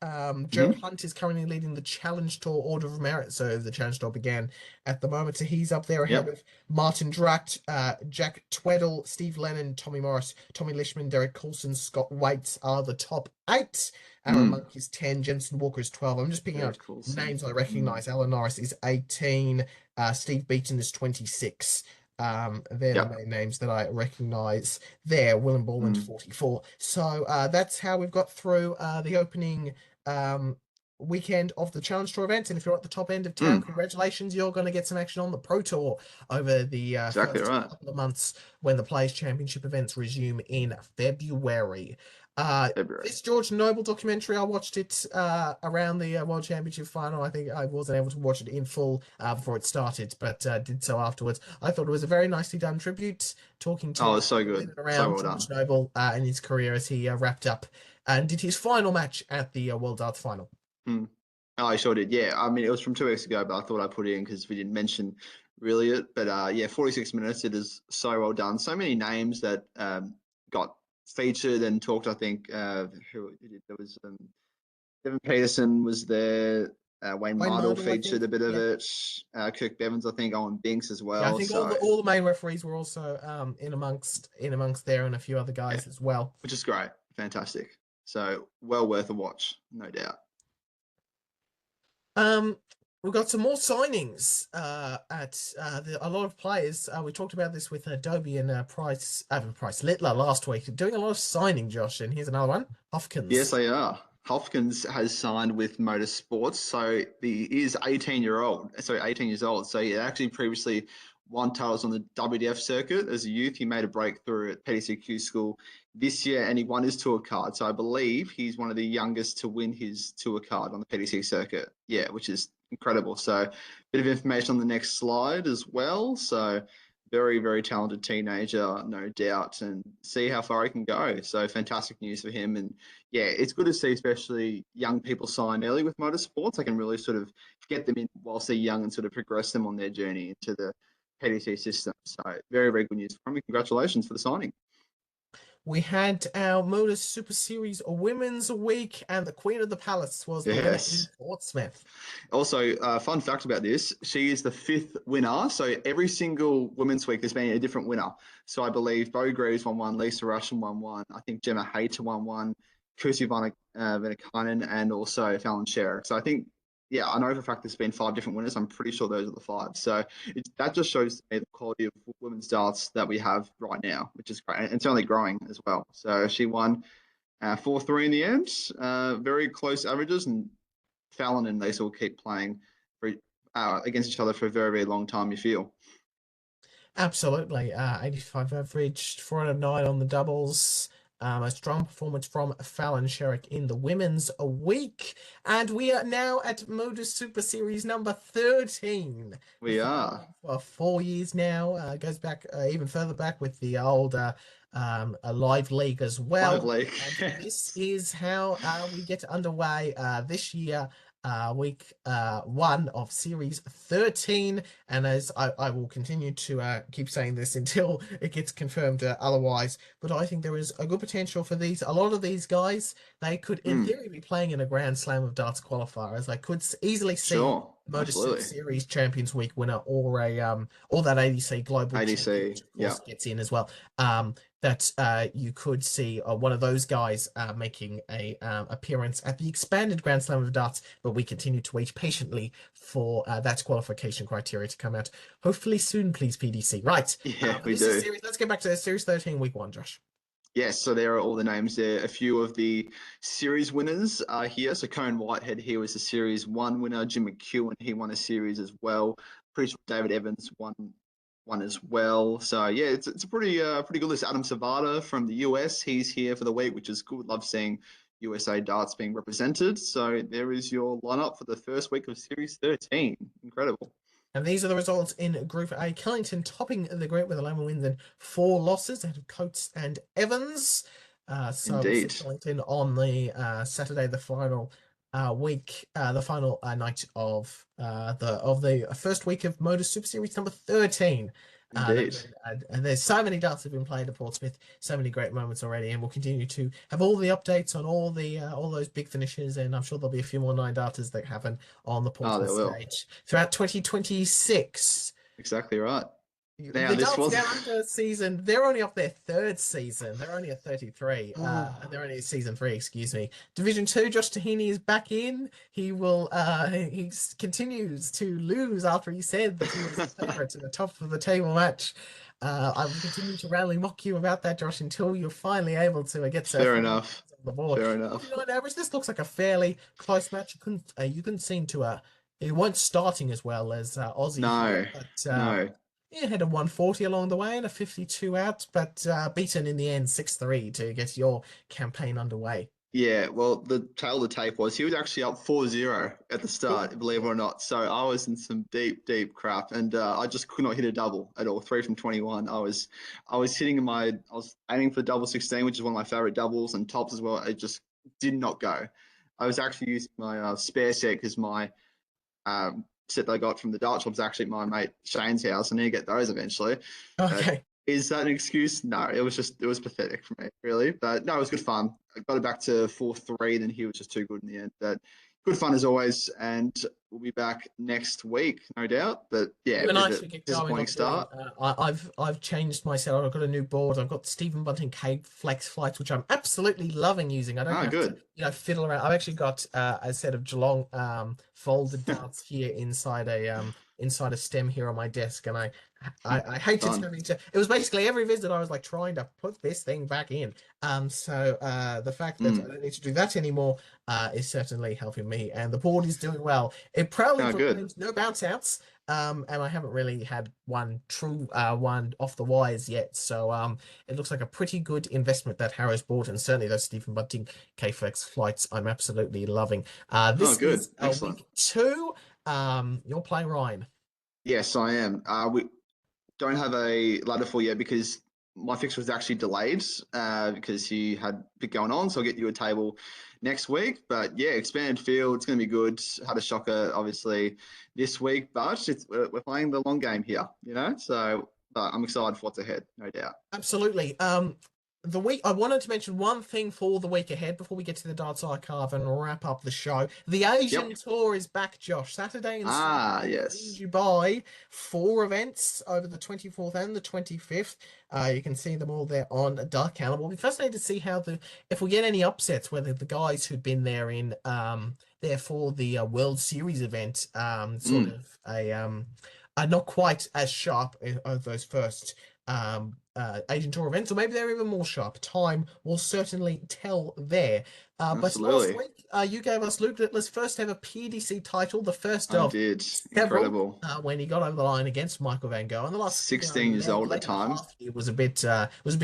Joe Hunt is currently leading the Challenge Tour Order of Merit. So the Challenge Tour began at the moment. So he's up there ahead of Martin Dracht, Jack Tweddle, Steve Lennon, Tommy Morris, Tommy Lishman, Derek Coulson, Scott Waits are the top 8. Aaron Monk is 10, Jensen Walker is 12. I'm just picking out names I recognise. Alan Norris is 18, Steve Beaton is 26. They're the main names that I recognise there. Willem Borland 44. So that's how we've got through the opening weekend of the Challenge Tour event. And if you're at the top end of town, congratulations, you're going to get some action on the Pro Tour over the first couple of months when the Players Championship events resume in February. This George Noble documentary, I watched it around the World Championship final. I think I wasn't able to watch it in full before it started, but did so afterwards. I thought it was a very nicely done tribute, talking to it's so good, around George Noble and his career as he wrapped up and did his final match at the World Darts Final. Oh, I sure did. Yeah, I mean, it was from 2 weeks ago, but I thought I'd put it in because we didn't mention really it. But 46 minutes. It is so well done. So many names that got featured and talked. I think there was Devin Peterson was there. Wayne Mardle featured a bit of it. Kirk Bevins, I think, Owen Binks as well. Yeah, I think all the main referees were also in amongst there, and a few other guys as well, which is great, fantastic. So well worth a watch, no doubt. We've got some more signings a lot of players. We talked about this with Adobe and Price Littler last week. Doing a lot of signing, Josh. And here's another one, Yes, Hopkins. they are. Hopkins has signed with Modus Sports, so he is 18 years old. So he actually previously won titles on the WDF circuit as a youth. He made a breakthrough at PDCQ school this year, and he won his tour card. So I believe he's one of the youngest to win his tour card on the PDC circuit. Yeah, which is incredible. So a bit of information on the next slide as well. So very, very talented teenager, no doubt, and see how far he can go. So fantastic news for him. And yeah, it's good to see, especially young people sign early with motorsports. I can really sort of get them in whilst they're young and sort of progress them on their journey into the PDC system. So very, very good news from me. Congratulations for the signing. We had our Modus Super Series Women's Week, and the Queen of the Palace was the winner in Yes. Portsmouth. Also, fun fact about this, she is the 5th winner. So every single Women's Week, there's been a different winner. So I believe Bo Greaves won one, Lisa Russian won one, I think Gemma Hayter won one, Kusi Venikainen, and also Fallon Sherrick. So I think, yeah, I know for a fact there's been 5 different winners. I'm pretty sure those are the 5. So that just shows me the quality of women's darts that we have right now, which is great. And it's only growing as well. So she won 4-3 in the end. Very close averages, and Fallon and Lisa will keep playing for, against each other for a very, very long time, you feel. Absolutely. 85 average, 409 on the doubles. A strong performance from Fallon Sherrick in the women's a week. And we are now at Modus Super Series number 13. We are. For 4 years now. Goes back even further back with the old a live league as well. Live league. And this is how we get underway this year. Week 1 of Series 13. And as I will continue to keep saying this until it gets confirmed otherwise, but I think there is a good potential for a lot of these guys. They could, in theory, be playing in a Grand Slam of Darts qualifier, as I could easily see Sure, Modus absolutely. Series Champions Week winner or or that ADC Global ADC, Champion, which of course gets in as well. That you could see one of those guys making a appearance at the expanded Grand Slam of Darts, but we continue to wait patiently for that qualification criteria to come out. Hopefully soon, please, PDC. Right. Yeah, we do. Let's get back to Series 13, Week 1, Josh. Yes, so there are all the names there. A few of the series winners are here. So Cohen Whitehead here was the Series 1 winner. Jim McEwen, he won a series as well. Pretty sure David Evans won one as well. So yeah, it's a pretty good list. Adam Savada from the US, he's here for the week, which is good. Love seeing USA darts being represented. So there is your lineup for the first week of Series 13. Incredible. And these are the results in Group A. Killington topping the group with 11 wins and 4 losses out of Coates and Evans. So Indeed. Killington on the Saturday, the final week, the final night of the first week of Modus Super Series number 13. Indeed. And there's so many darts that have been played at Portsmouth, so many great moments already, and we'll continue to have all the updates on all those big finishes, and I'm sure there'll be a few more 9-darters that happen on the Portsmouth stage throughout 2026. Exactly right. Now, the Darts Down Under season, they're only off their 3rd season. They're only at 33. They're only season 3, excuse me. Division 2, Josh Tahini is back in. He continues to lose after he said that he was the favourite in the top of the table match. I will continue to roundly mock you about that, Josh, until you're finally able to get fair enough. On the board. Fair enough. On average, this looks like a fairly close match. You couldn't seem to it weren't starting as well as Aussie. No, no. Yeah, had a 140 along the way and a 52 out, but beaten in the end 6-3 to get your campaign underway. Yeah, well, the tail of the tape was he was actually up 4-0 at the start, believe it or not. So I was in some deep, deep crap, and I just could not hit a double at all. 3 from 21. I was aiming for double 16, which is one of my favorite doubles, and tops as well. It just did not go. I was actually using my spare set because my set that I got from the dart shop was actually at my mate Shane's house. I need to get those eventually. Okay. Is that an excuse? No, it was pathetic for me, really. But no, it was good fun. I got it back to 4-3, then he was just too good in the end. But good fun as always, and we'll be back next week, no doubt. But yeah, When I a actually get going, disappointing start. I've changed my setup. I've got a new board. I've got Stephen Bunting K Flex Flights, which I'm absolutely loving using. I don't have Good. to, fiddle around. I've actually got a set of Geelong folded darts here inside a stem here on my desk, and I hated Fun. having to. It was basically every visit I was like trying to put this thing back in. So the fact that I don't need to do that anymore is certainly helping me, and the board is doing well. It proudly proclaims no bounce outs. And I haven't really had one true one off the wires yet. So it looks like a pretty good investment that Harrow's bought, and certainly those Stephen Bunting KFX flights I'm absolutely loving. This good. is Excellent. week 2. You're playing Ryan. Yes, I am. We don't have a ladder for yet because my fix was actually delayed because he had bit going on. So I'll get you a table next week. But yeah, expanded field, it's going to be good. Had a shocker, obviously, this week, but we're playing the long game here, So but I'm excited for what's ahead, no doubt. Absolutely. The week I wanted to mention one thing for the week ahead before we get to the darts archive and wrap up the show. The Asian tour is back, Josh. Saturday and Sunday. Yes. Dubai, 4 events over the 24th and the 25th. You can see them all there on Dark Calendar. We'll be fascinated to see if we get any upsets, whether the guys who've been there in there for the World Series event, sort of are not quite as sharp of those first Asian Tour events, or maybe they're even more sharp. Time will certainly tell there. But last week, you gave us Luke Littler's first ever PDC title, the first of several, incredible. When he got over the line against Michael Van Gogh. And the last 16 years old at the time. It was a bit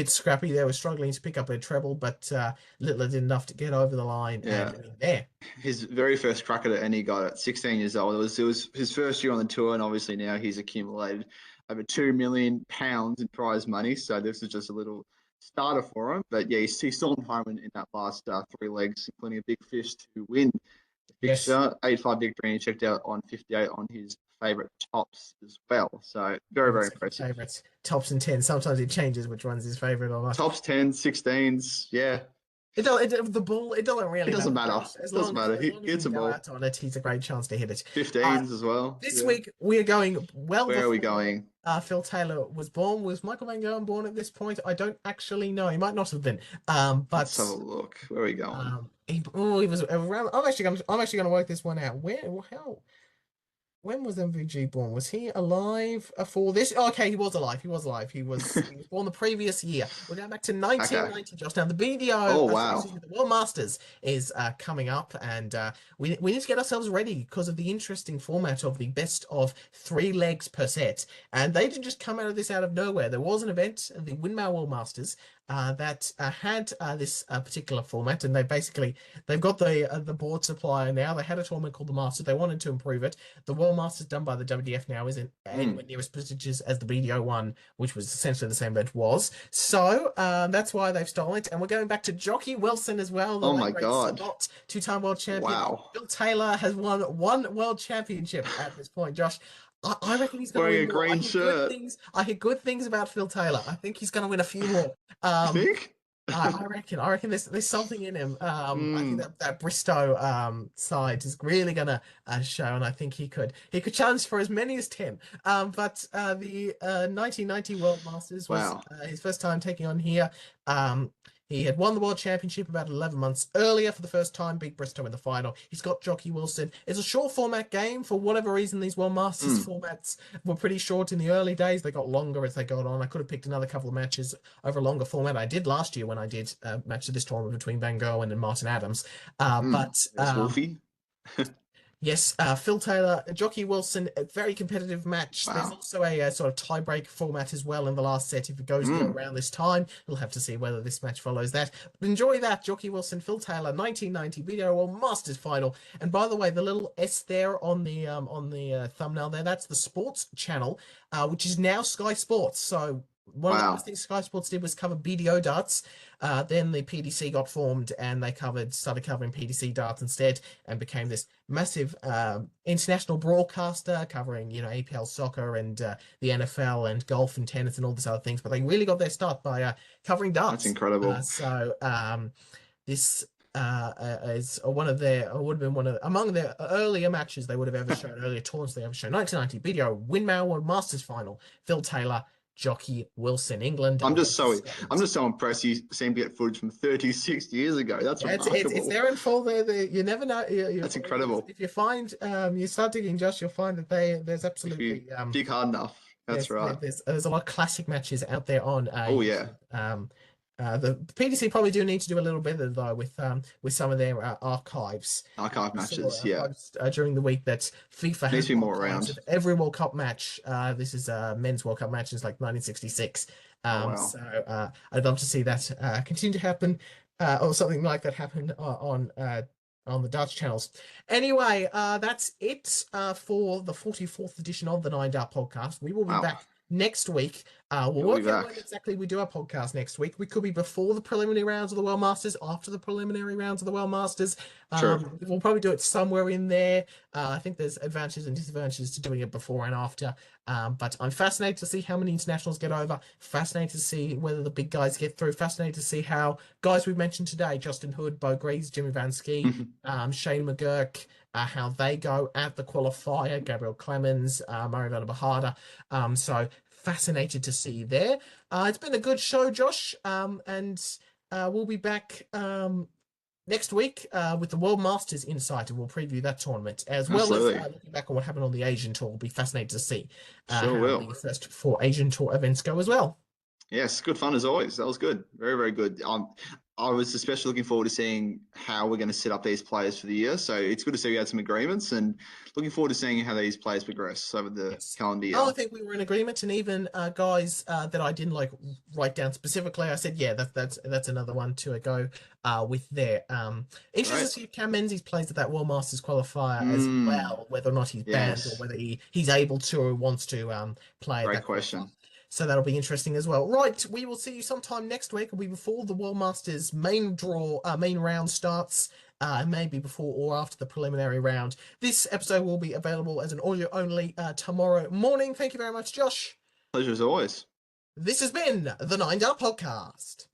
scrappy. They were struggling to pick up a treble, but Littler did enough to get over the line and win there. His very first crack at it, and he got it 16 years old. It was his first year on the tour, and obviously now he's accumulated over £2 million in prize money. So this is just a little starter for him. But yeah, he saw him home in that last 3 legs, including a big fish to win the fixture. 8-5 victory, and he checked out on 58 on his favourite tops as well. So very, very impressive. Favourites, tops and 10s. Sometimes it changes which one's his favourite or not. Tops, 10s, 16s, yeah. The ball, it doesn't really matter. It doesn't matter. He hits a ball. Out on it, he's a great chance to hit it. 15s as well. This week, we are going well. Where are we going? Phil Taylor was born. Was Michael Van Gogh born at this point? I don't actually know. He might not have been. But let's have a look. Where are we going? He was around. I'm actually going to work this one out. When was MVG born? Was he alive for this? Oh, okay, he was alive. He was born the previous year. We're going back to 1990, Josh. Now, the BDO, the World Masters is coming up, and we need to get ourselves ready because of the interesting format of the best of 3 legs per set. And they didn't just come out of nowhere. There was an event, the Windmill World Masters, that had this particular format, and they've got the board supplier now. They had a tournament called the Masters. They wanted to improve it. The World Masters done by the WDF now isn't anywhere near as prestigious as the BDO one, which was essentially the same event was. So that's why they've stolen it. And we're going back to Jockey Wilson as well. Oh my God. 2-time world champion. Wow. Phil Taylor has won 1 world championship at this point, Josh. I reckon he's going to win wearing a green shirt. I hear good things about Phil Taylor. I think he's going to win a few more. You think? I reckon there's something in him. I think that Bristow side is really going to show, and I think he could challenge for as many as 10. But the 1990 World Masters was his first time taking on here. He had won the World Championship about 11 months earlier for the first time, beat Bristow in the final. He's got Jockey Wilson. It's a short format game. For whatever reason, these World Masters formats were pretty short in the early days. They got longer as they got on. I could have picked another couple of matches over a longer format. I did last year when I did a match of this tournament between Van Gogh and Martin Adams. Wolfie. Yes, Phil Taylor, Jockey Wilson, a very competitive match. There's also a sort of tie-break format as well in the last set. If it goes around this time, we'll have to see whether this match follows that. But enjoy that, Jockey Wilson, Phil Taylor, 1990 BDO World Masters final. And by the way, the little S there on the thumbnail there, that's the sports channel, which is now Sky Sports. So one of the first things Sky Sports did was cover BDO darts. Then the PDC got formed, and they started covering PDC darts instead, and became this massive international broadcaster covering, APL soccer and the NFL and golf and tennis and all these other things. But they really got their start by covering darts. That's incredible. This as one of their, or would have been one of among their earlier matches they would have ever shown, earlier tournaments they ever shown. 1990 video Windmill World Masters final. Phil Taylor, Jockey Wilson, England. I'm just so Scotland. impressed you seem to get footage from 36 years ago. That's remarkable. It's there in full there. You never know. That's incredible. If you find you start digging, Josh, you'll find that there's absolutely if you dig hard enough. That's right. There's a lot of classic matches out there on oh yeah. The PDC probably do need to do a little bit of though with some of their archive matches, during the week that FIFA needs to be more around. Every World Cup match. This is men's World Cup matches like 1966. Wow. So I'd love to see that continue to happen, or something like that happen on the Dutch channels. Anyway, that's it for the 44th edition of the Nine Dart Podcast. We will be back next week. We'll work out when exactly we do our podcast next week. We could be before the preliminary rounds of the World Masters, after the preliminary rounds of the World Masters. Sure. We'll probably do it somewhere in there. I think there's advantages and disadvantages to doing it before and after. But I'm fascinated to see how many internationals get over. Fascinated to see whether the big guys get through. Fascinated to see how guys we've mentioned today, Justin Hood, Bo Greaves, Jimmy Van Ski, Shane McGurk, how they go at the qualifier, Gabriel Clemens, Murray van der Behada. So fascinated to see there. It's been a good show, Josh, and we'll be back next week with the World Masters Insight, and we'll preview that tournament as well as looking back on what happened on the Asian Tour. We'll be fascinated to see how the first 4 Asian Tour events go as well. Yes, good fun as always. That was good. Very, very good. I was especially looking forward to seeing how we're going to set up these players for the year. So it's good to see we had some agreements, and looking forward to seeing how these players progress over the calendar year. I think we were in agreement, and even guys that I didn't write down specifically, I said, yeah, that's another one to go with there. Interested to see if Cam Menzies plays at that World Masters qualifier as well, whether or not he's banned or whether he's able to or wants to play. Great question. So that'll be interesting as well. Right, we will see you sometime next week. It'll be before the World Masters main round starts, maybe before or after the preliminary round. This episode will be available as an audio only tomorrow morning. Thank you very much, Josh. Pleasure as always. This has been the Nine Dart Podcast.